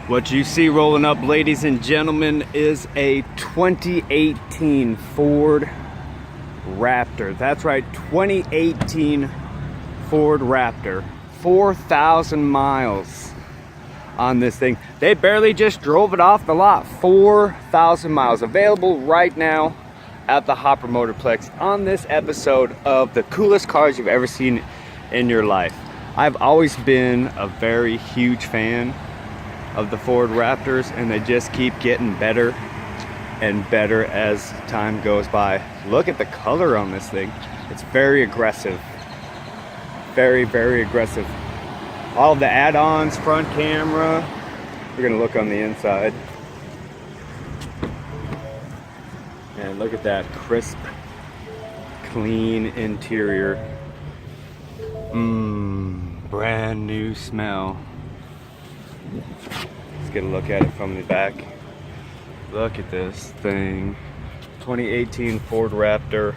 What you see rolling up, ladies and gentlemen, is a 2018 Ford Raptor. That's right, 2018 Ford Raptor. 4,000 miles on this thing. They barely just drove it off the lot. 4,000 miles. Available right now at the Hopper Motorplex on this episode of the coolest cars you've ever seen in your life. I've always been a very huge fan of the Ford Raptors, and they just keep getting better and better as time goes by. Look at the color on this thing. It's very aggressive. Very, very aggressive. All of the add-ons, front camera. We're gonna look on the inside. And look at that crisp, clean interior. Brand new smell. Let's get a look at it from the back. Look at this thing. 2018 Ford Raptor.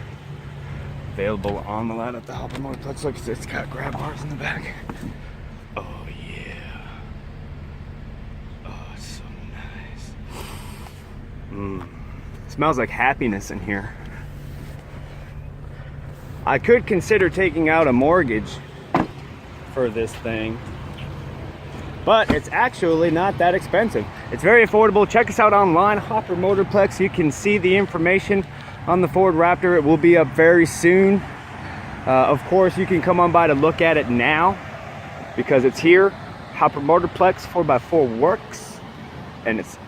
Available on the lot at the Hopper Motorplex. Look, it's got grab bars in the back. Oh yeah. Oh, it's so nice. Smells like happiness in here. I could consider taking out a mortgage for this thing, but it's actually not that expensive. It's very affordable. Check us out online, Hopper Motorplex. You can see the information on the Ford Raptor. It will be up very soon. Of course, you can come on by to look at it now because it's here. Hopper Motorplex 4x4 works, and it's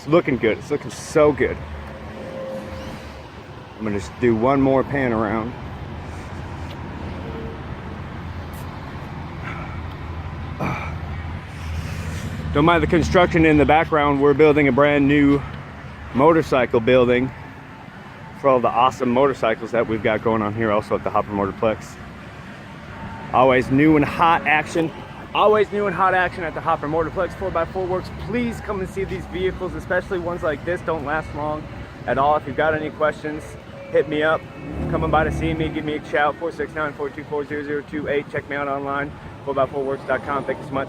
looking good. It's looking so good. I'm gonna just do one more pan around. Don't mind the construction in the background. We're building a brand new motorcycle building for all the awesome motorcycles that we've got going on here also at the Hopper Motorplex. Always new and hot action. Always new and hot action at the Hopper Motorplex 4x4 works. Please come and see these vehicles, especially ones like this. Don't last long at all. If you've got any questions, hit me up. Come by to see me. Give me a shout. 469-424-0028. Check me out online. 4x4works.com. Thank you so much.